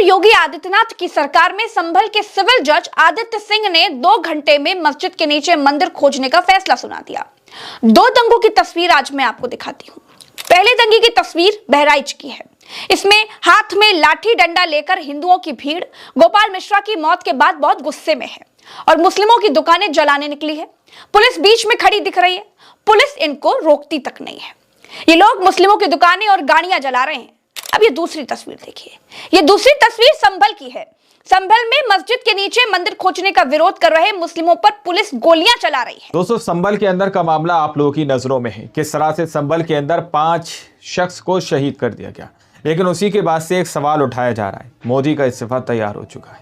योगी आदित्यनाथ की सरकार में संभल के सिविल जज आदित्य सिंह ने 2 घंटे में मस्जिद के नीचे मंदिर खोजने का फैसला सुना दिया। 2 दंगों की तस्वीर आज मैं आपको दिखाती हूँ। पहले दंगे की तस्वीर बहराइच की है। इसमें हाथ में लाठी डंडा लेकर हिंदुओं की भीड़ गोपाल मिश्रा की मौत के बाद बहुत गुस्से में है और मुस्लिमों की दुकानें जलाने निकली है। पुलिस बीच में खड़ी दिख रही है। पुलिस इनको रोकती तक नहीं है। ये लोग मुस्लिमों की दुकानें और गाड़ियां जला रहे हैं। अब ये दूसरी तस्वीर देखिए। ये दूसरी तस्वीर संभल की है। संभल में मस्जिद के नीचे मंदिर खोजने का विरोध कर रहे मुस्लिमों पर पुलिस गोलियां चला रही है। दोस्तों, संभल के अंदर का मामला आप लोगों की नजरों में है। किस तरह से संभल के अंदर 5 शख्स को शहीद कर दिया गया, लेकिन उसी के बाद से एक सवाल उठाया जा रहा है। मोदी का इस्तीफा तैयार हो चुका है।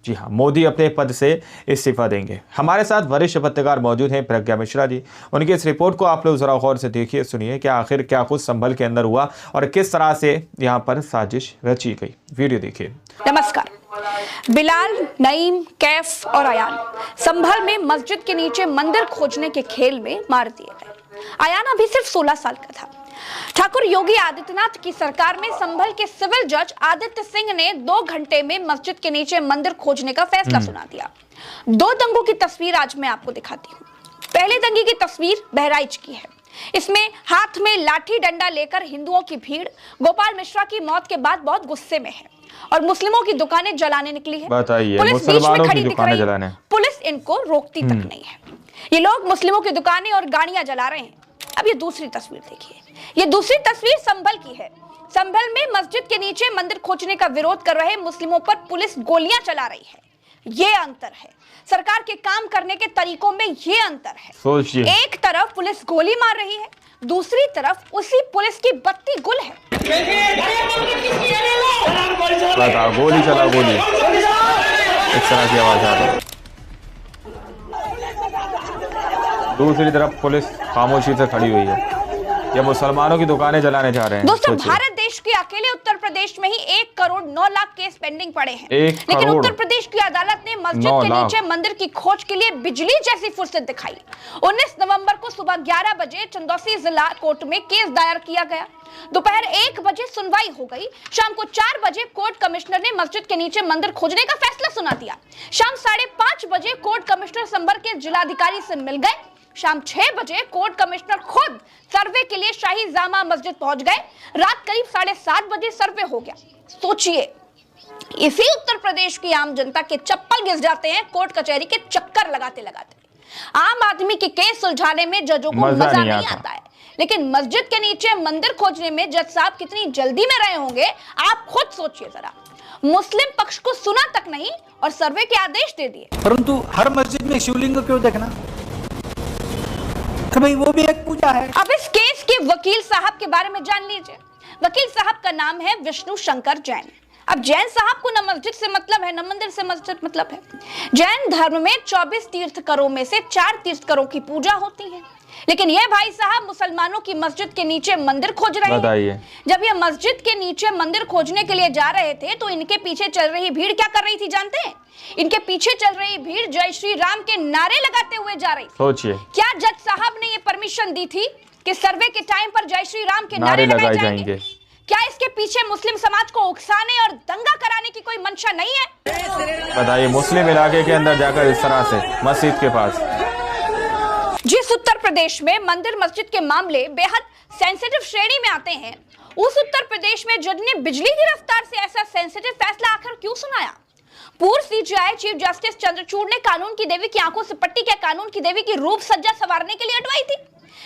जी हाँ, मोदी अपने पद से इस्तीफा देंगे। हमारे साथ वरिष्ठ पत्रकार मौजूद हैं, प्रज्ञा मिश्रा जी। उनकी इस रिपोर्ट को आप लोग जरा गौर से देखिए, सुनिए कि आखिर क्या कुछ संभल के अंदर हुआ और किस तरह से यहाँ पर साजिश रची गई। वीडियो देखिए। नमस्कार। बिलाल, नईम, कैफ और अयान संभल में मस्जिद के नीचे मंदिर खोजने के खेल में मार दिए गए। अयान अभी सिर्फ 16 साल का था। ठाकुर योगी आदित्यनाथ की सरकार में संभल के सिविल जज आदित्य सिंह ने 2 घंटे में मस्जिद के नीचे मंदिर खोजने का फैसला सुना दिया। 2 दंगों की तस्वीर आज मैं आपको दिखाती हूँ। पहले दंगे की तस्वीर बहराइच की है। इसमें हाथ में लाठी डंडा लेकर हिंदुओं की भीड़ गोपाल मिश्रा की मौत के बाद बहुत गुस्से में है और मुस्लिमों की दुकानें जलाने निकली है। पुलिस बीच में खड़ी दिख रही है। पुलिस इनको रोकती तक नहीं है। ये लोग मुस्लिमों की दुकानें और गाड़ियां जला रहे हैं। अब ये दूसरी तस्वीर देखिए। ये दूसरी तस्वीर संभल की है। संभल में मस्जिद के नीचे मंदिर खोजने का विरोध कर रहे मुस्लिमों पर पुलिस गोलियां चला रही है। ये अंतर है। सरकार के काम करने के तरीकों में ये अंतर है। एक तरफ पुलिस गोली मार रही है, दूसरी तरफ उसी पुलिस की बत्ती गुल है। गोली चला, गोली इस तरह की आवाज आ रही है। दूसरी तरफ पुलिस खामोशी से खड़ी हुई है। ये मुसलमानों की दुकानें जलाने जा रहे हैं। दोस्तों, भारत देश के अकेले उत्तर प्रदेश में ही 1 करोड़ 9 लाख केस पेंडिंग पड़े हैं। लेकिन उत्तर प्रदेश की अदालत ने मस्जिद के नीचे मंदिर की खोज के लिए बिजली जैसी फुर्सत दिखाई। 19 नवंबर को सुबह 11 बजे चंदौसी जिला कोर्ट में केस दायर किया गया। दोपहर 1 बजे सुनवाई हो गई। शाम को 4 बजे कोर्ट कमिश्नर ने मस्जिद के नीचे मंदिर खोजने का फैसला सुना दिया। शाम 5:30 बजे कोर्ट कमिश्नर संभल के जिलाधिकारी से मिल गए। शाम 6 बजे कोर्ट कमिश्नर खुद सर्वे के लिए शाही जामा मस्जिद पहुंच गए। रात करीब 7:30 बजे सर्वे हो गया। सोचिए, इसी उत्तर प्रदेश की आम जनता के चप्पल घिस जाते हैं कोर्ट कचहरी के चक्कर लगाते लगाते। आम आदमी के केस सुलझाने में जजों को मजा नहीं आता है, लेकिन मस्जिद के नीचे मंदिर खोजने में जज साहब कितनी जल्दी में रहे होंगे, आप खुद सोचिए जरा। मुस्लिम पक्ष को सुना तक नहीं और सर्वे के आदेश दे दिए। परंतु हर मस्जिद में शिवलिंग को क्यों देखना? भाई वो भी एक पूजा है। अब इस केस के वकील साहब के बारे में जान लीजिए। वकील साहब का नाम है विष्णु शंकर जैन। अब जैन साहब को न मस्जिद से मतलब है, न मंदिर से मस्जिद मतलब है। जैन धर्म में 24 तीर्थकरों में से 4 तीर्थकरों की पूजा होती है, लेकिन ये भाई साहब मुसलमानों की मस्जिद के नीचे मंदिर खोज रहे हैं। जब ये मस्जिद के नीचे मंदिर खोजने के लिए जा रहे थे तो इनके पीछे चल रही भीड़ क्या कर रही थी जानते हैं? इनके पीछे चल रही भीड़ जय श्री राम के नारे लगाते हुए जा रही थी। सोचिए, क्या जज साहब ने ये परमिशन दी थी कि सर्वे के टाइम पर जय श्री राम के नारे लगाए जाएंगे? क्या इसके पीछे मुस्लिम समाज को उकसाने और दंगा कराने की कोई मंशा नहीं है? बताइए, मुस्लिम इलाके के अंदर जाकर इस तरह से मस्जिद के पास। जिस उत्तर प्रदेश में मंदिर मस्जिद के मामले बेहद सेंसिटिव श्रेणी में आते हैं, उस उत्तर प्रदेश में जज ने बिजली की रफ्तार से ऐसा सेंसिटिव फैसला आखिर क्यों सुनाया? पूर्व सीजेआई चीफ जस्टिस चंद्रचूड़ ने कानून की देवी की आंखों से पट्टी क्या कानून की देवी की रूप सज्जा संवारने के लिए अटवाई थी?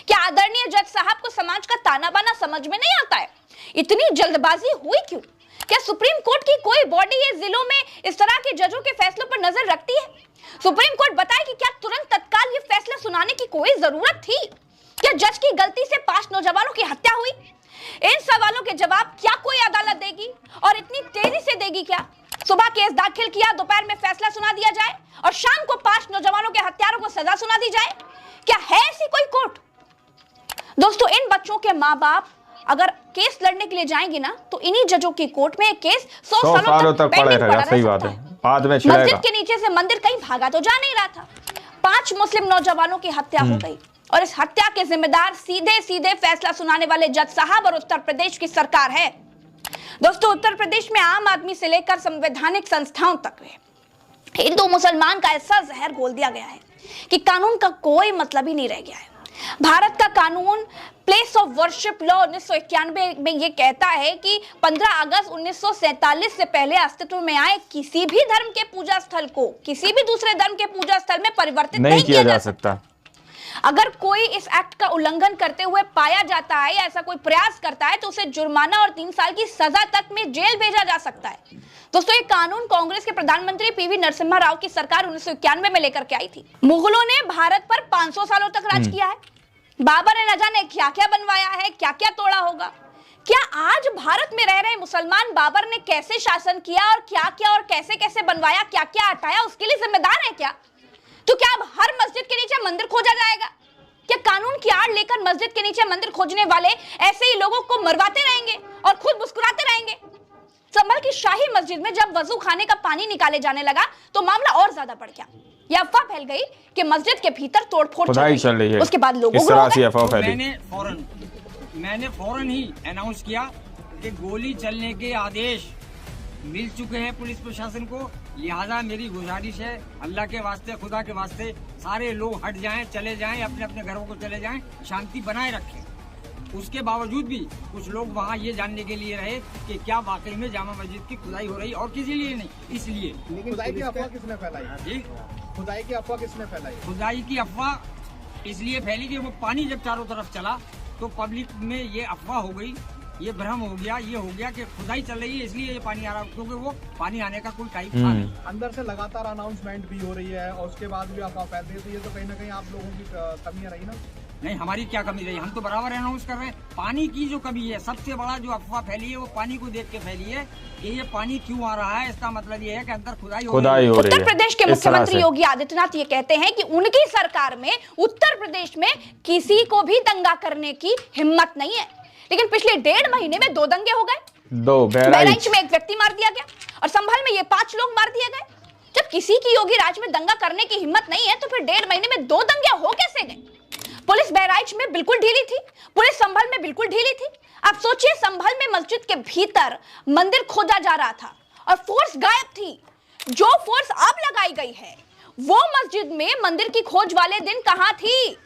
क्या आदरणीय जज साहब को समाज का ताना बाना समझ में नहीं आता है? इतनी जल्दबाजी हुई क्यों? क्या सुप्रीम कोर्ट की कोई बॉडी ये जिलों में इस तरह के जजों के फैसलों पर नजर रखती है? सुप्रीम कोर्ट बताए कि क्या तुरंत तत्काल ये फैसला सुनाने की कोई जरूरत थी? क्या जज की गलती से 5 नौजवानों की हत्या हुई? इन सवालों के जवाब क्या कोई अदालत देगी और इतनी तेजी से देगी? क्या सुबह केस दाखिल किया, दोपहर में फैसला सुना दिया जाए और शाम को 5 नौजवानों के हत्यारों को सजा सुना दी जाए? क्या है ऐसी कोई कोर्ट? दोस्तों, इन बच्चों के माँ बाप अगर केस लड़ने के लिए जाएंगे ना तो इन्हीं जजों की कोर्ट में केस 100 सालों तक पड़ेगा। सही बात है। बाद में मस्जिद के नीचे से मंदिर कहीं भागा तो जा नहीं रहा था। 5 मुस्लिम नौजवानों की हत्या हो गई और इस हत्या के जिम्मेदार सीधे सीधे फैसला सुनाने वाले जज साहब और उत्तर प्रदेश की सरकार है। दोस्तों, उत्तर प्रदेश में आम आदमी से लेकर संवैधानिक संस्थाओं तक में हिंदू मुसलमान का ऐसा जहर घोल दिया गया है कि कानून का कोई मतलब ही नहीं रह गया है। भारत का कानून प्लेस ऑफ वर्शिप लॉ 1991 में यह कहता है कि 15 अगस्त 1947 से पहले अस्तित्व में आए किसी भी धर्म के पूजा स्थल को किसी भी दूसरे धर्म के पूजा स्थल में परिवर्तित नहीं किया जा सकता। अगर कोई इस एक्ट का उल्लंघन करते हुए पाया जाता है या ऐसा कोई प्रयास करता है तो उसे जुर्माना और 3 साल की सजा तक में जेल भेजा जा सकता है। दोस्तों, ये कानून कांग्रेस के प्रधानमंत्री पीवी नरसिम्हा राव की सरकार 1991 में लेकर के आई थी। मुगलों ने भारत पर 500 सालों तक राज किया है। बाबर ने न जाने क्या क्या बनवाया है, क्या क्या तोड़ा होगा। क्या आज भारत में रह रहे मुसलमान बाबर ने कैसे शासन किया और क्या क्या और कैसे कैसे बनवाया, क्या क्या हटाया, उसके लिए जिम्मेदार है क्या? तो क्या अब हर मस्जिद के नीचे मंदिर खोजा जाएगा? क्या कानून की आड़ लेकर मस्जिद के नीचे मंदिर खोजने वाले ऐसे ही लोगों को मरवाते रहेंगे और खुद मुस्कुराते रहेंगे? संभल की शाही मस्जिद में जब वजू खाने का पानी निकाले जाने लगा तो मामला और ज्यादा बढ़ गया। यह अफवाह फैल गई कि मस्जिद के भीतर तोड़फोड़ चल रही है। उसके बाद लोगों मैंने फौरन ही अनाउंस किया कि गोली चलने के आदेश मिल चुके हैं पुलिस प्रशासन को। लिहाजा मेरी गुजारिश है, अल्लाह के वास्ते, खुदा के वास्ते, सारे लोग हट जाएं, चले जाएं, अपने अपने घरों को चले जाएं, शांति बनाए रखें। उसके बावजूद भी कुछ लोग वहाँ ये जानने के लिए रहे कि क्या वाकई में जामा मस्जिद की खुदाई हो रही, और किसी लिए नहीं, इसलिए। लेकिन खुदाई की अफवाह किसने फैलाई? जी, खुदाई की अफवाह किसने फैलाई? खुदाई की अफवाह इसलिए फैली कि वो पानी जब चारों तरफ चला तो पब्लिक में ये अफवाह हो गई, ये भ्रम हो गया, ये हो गया कि खुदाई चल रही है इसलिए ये पानी आ रहा, क्योंकि वो पानी आने का कोई टाइम था नहीं। अंदर से लगातार अनाउंसमेंट भी हो रही है और उसके बाद भी अफवाह फैल रही है, तो ये तो कहीं ना कहीं आप लोगों की कमियां रही ना? नहीं, हमारी क्या कमी रही? हम तो बराबर अनाउंस कर रहे हैं। पानी की जो कमी है, सबसे बड़ा जो अफवाह फैली है वो पानी को देख के फैली है कि ये पानी क्यों आ रहा है। इसका मतलब ये है कि अंदर खुदाई हो रही है। उत्तर प्रदेश के मुख्यमंत्री योगी आदित्यनाथ ये कहते हैं कि उनकी सरकार में उत्तर प्रदेश में किसी को भी दंगा करने की हिम्मत नहीं है। लेकिन पिछले 1.5 महीने में 2 दंगे हो गए। बहराइच में एक व्यक्ति मार दिया गया और संभल में ये 5 लोग मार दिए गए। जब किसी की योगी राज में दंगा करने की हिम्मत नहीं है तो फिर 1.5 महीने में 2 दंगे हो कैसे गए? पुलिस बहराइच में बिल्कुल ढीली थी, पुलिस संभल में बिल्कुल ढीली थी। आप सोचिए, संभल में मस्जिद के भीतर मंदिर खोदा जा रहा था और फोर्स गायब थी। जो फोर्स अब लगाई गई है वो मस्जिद में मंदिर की खोज वाले दिन कहां थी?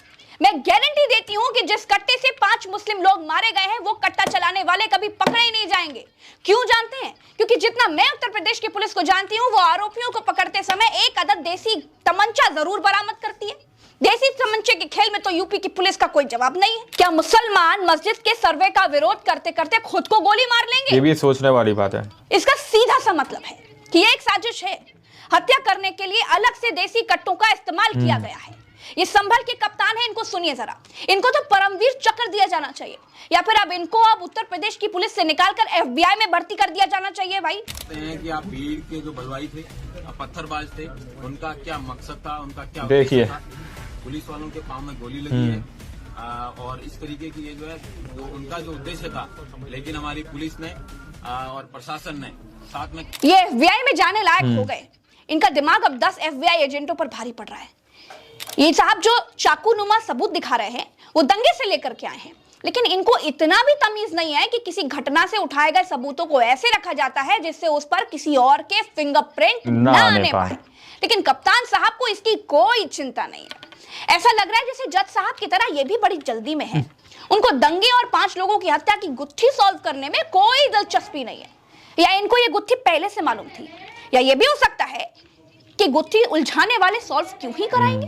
मैं गारंटी देती हूं कि जिस कट्टे से 5 मुस्लिम लोग मारे गए हैं वो कट्टा चलाने वाले कभी पकड़े ही नहीं जाएंगे। क्यों जानते हैं? क्योंकि जितना मैं उत्तर प्रदेश की पुलिस को जानती हूं, वो आरोपियों को पकड़ते समय एक अदद देसी तमंचा जरूर बरामद करती है। देसी तमंचे के खेल में तो यूपी की पुलिस का कोई जवाब नहीं है। क्या मुसलमान मस्जिद के सर्वे का विरोध करते करते खुद को गोली मार लेंगे? ये भी सोचने वाली बात है। इसका सीधा सा मतलब है कि ये एक साजिश है। हत्या करने के लिए अलग से देसी कट्टों का इस्तेमाल किया गया है। ये संभल के कप्तान है, इनको सुनिए जरा। इनको तो परमवीर चक्र दिया जाना चाहिए या फिर अब इनको उत्तर प्रदेश की पुलिस से निकालकर FBI में भर्ती कर दिया जाना चाहिए। भाई, कि आप भीड़ के जो बलवाई थे, पत्थरबाज थे, उनका क्या मकसद था, उनका क्या देखिए पुलिस वालों के पांव में गोली लगी है और इस तरीके की ये जो है जो उनका जो उद्देश्य था, लेकिन हमारी पुलिस ने और प्रशासन ने साथ में ये FBI में जाने लायक हो गए। इनका दिमाग अब 10 FBI एजेंटों पर भारी पड़ रहा है। ये साहब जो चाकू नुमा सबूत दिखा रहे हैं वो दंगे से लेकर के आए हैं, लेकिन इनको इतना भी तमीज नहीं है कि किसी घटना से उठाए गए सबूतों को ऐसे रखा जाता है जिससे उस पर किसी और के फिंगरप्रिंट न आने पाए। लेकिन कप्तान साहब को इसकी कोई चिंता नहीं है। ऐसा लग रहा है जैसे जज साहब की तरह ये भी बड़ी जल्दी में है। उनको दंगे और 5 लोगों की हत्या की गुत्थी सॉल्व करने में कोई दिलचस्पी नहीं है, या इनको ये गुत्थी पहले से मालूम थी, या ये भी हो सकता है कि गुत्थी उलझाने वाले सॉल्व क्यों ही कराएंगे।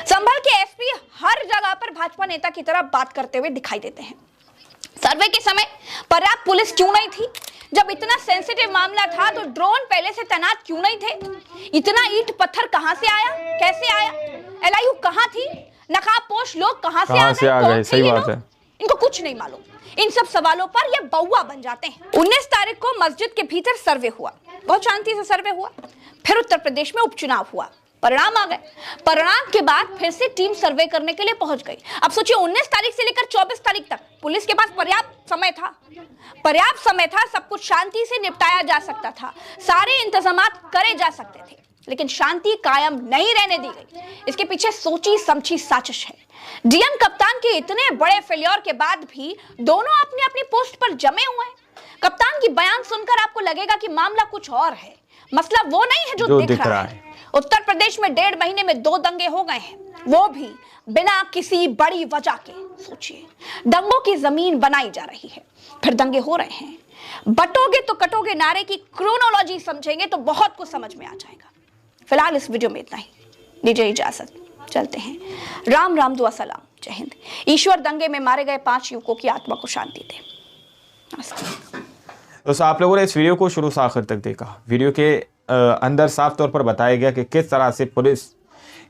संभल के SP हर जगह पर भाजपा नेता की तरह बात करते हुए दिखाई देते हैं। सर्वे के समय पर्याप्त पुलिस क्यों नहीं थी? जब इतना सेंसिटिव मामला था तो ड्रोन पहले से तैनात क्यों नहीं थे? इतना ईंट पत्थर कहां से आया, कैसे आया? LIU कहां थी? नकाबपोश लोग कहां से आ गए? सही बात है। इनको कुछ नहीं मालूम। इन सब सवालों पर ये बउआ बन जाते हैं। 19 तारीख को मस्जिद के भीतर सर्वे हुआ, बहुत शांति से सर्वे हुआ। फिर उत्तर प्रदेश में उपचुनाव हुआ, परिणाम आ गए। परिणाम के बाद फिर से टीम सर्वे करने के लिए पहुंच गई। अब सोचिए, 19 तारीख से लेकर 24 तारीख तक पुलिस के पास पर्याप्त समय था, सब कुछ शांति से निपटाया जा सकता था, सारे इंतजाम करे जा सकते थे, लेकिन शांति कायम नहीं रहने दी गई। इसके पीछे सोची समझी साजिश है। DM कप्तान के इतने बड़े फेलियर के बाद भी दोनों अपनी अपनी पोस्ट पर जमे हुए हैं। कप्तान की बयान सुनकर आपको लगेगा कि मामला कुछ और है, मसला वो नहीं है जो दिख रहा है। उत्तर प्रदेश में 1.5 महीने में 2 दंगे हो गए हैं, वो भी बिना किसी बड़ी वजह के। सोचिए, दंगों की जमीन बनाई जा रही है, फिर दंगे हो रहे हैं। बटोगे तो कटोगे नारे की क्रोनोलॉजी समझेंगे तो बहुत कुछ समझ में आ जाएगा। फिलहाल इस वीडियो में इतना ही, दीजिए इजाजत, चलते हैं। राम राम, दुआ सलाम, जय हिंद। ईश्वर दंगे में मारे गए 5 युवकों की आत्मा को शांति दे। नमस्कार दोस्तों, आप लोगों ने इस वीडियो को शुरू से आखिर तक देखा। वीडियो के अंदर साफ तौर पर बताया गया कि किस तरह से पुलिस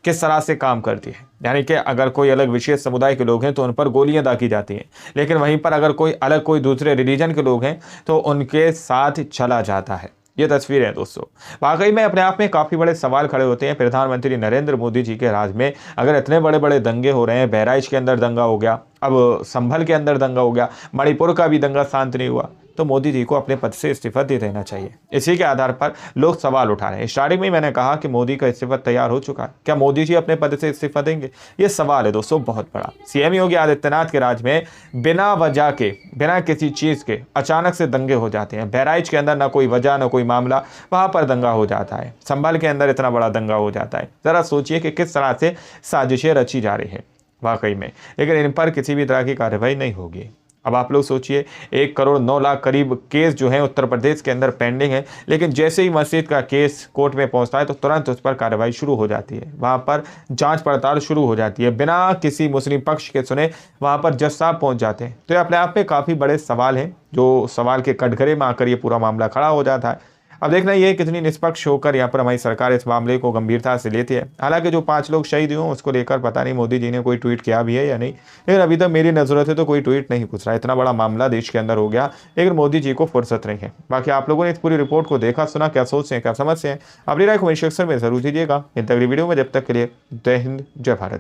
किस तरह से काम करती है। यानी कि अगर कोई अलग विशेष समुदाय के लोग हैं तो उन पर गोलियां दागी जाती हैं, लेकिन वहीं पर अगर कोई दूसरे रिलीजन के लोग हैं तो उनके साथ चला जाता है। ये तस्वीर है दोस्तों। वाकई में अपने आप में काफ़ी बड़े सवाल खड़े होते हैं। प्रधानमंत्री नरेंद्र मोदी जी के राज में अगर इतने बड़े बड़े दंगे हो रहे हैं, बहराइच के अंदर दंगा हो गया, अब संभल के अंदर दंगा हो गया, मणिपुर का भी दंगा शांत नहीं हुआ, तो मोदी जी को अपने पद से इस्तीफा दे देना चाहिए। इसी के आधार पर लोग सवाल उठा रहे हैं। स्टार्टिंग में मैंने कहा कि मोदी का इस्तीफा तैयार हो चुका है, क्या मोदी जी अपने पद से इस्तीफा देंगे? ये सवाल है दोस्तों बहुत बड़ा। सीएम योगी आदित्यनाथ के राज में बिना वजह के, बिना किसी चीज़ के अचानक से दंगे हो जाते हैं। बहराइच के अंदर ना कोई वजह ना कोई मामला, वहाँ पर दंगा हो जाता है। संभल के अंदर इतना बड़ा दंगा हो जाता है। ज़रा सोचिए कि किस तरह से साजिशें रची जा रही हैं वाकई में, लेकिन इन पर किसी भी तरह की कार्रवाई नहीं होगी। अब आप लोग सोचिए, 1 करोड़ 9 लाख करीब केस जो है उत्तर प्रदेश के अंदर पेंडिंग है, लेकिन जैसे ही मस्जिद का केस कोर्ट में पहुंचता है तो तुरंत उस पर कार्रवाई शुरू हो जाती है, वहां पर जांच पड़ताल शुरू हो जाती है, बिना किसी मुस्लिम पक्ष के सुने वहां पर जज साहब पहुंच जाते हैं। तो ये अपने आप में काफ़ी बड़े सवाल हैं, जो सवाल के कटघरे में आकर ये पूरा मामला खड़ा हो जाता है। अब देखना ये कितनी निष्पक्ष होकर यहाँ पर हमारी सरकार इस मामले को गंभीरता से लेती है। हालांकि जो 5 लोग शहीद हुए उसको लेकर पता नहीं मोदी जी ने कोई ट्वीट किया भी है या नहीं, लेकिन अभी तक मेरी नज़रों से तो कोई ट्वीट नहीं पूछ रहा। इतना बड़ा मामला देश के अंदर हो गया, लेकिन मोदी जी को फुर्सत नहीं है। बाकी आप लोगों ने इस पूरी रिपोर्ट को देखा, सुना, क्या सोचते हैं, क्या समझते हैं, अपनी राय कमेंट सेक्शन में जरूर दीजिएगा। इन तक वीडियो में जब तक के लिए जय हिंद, जय भारत।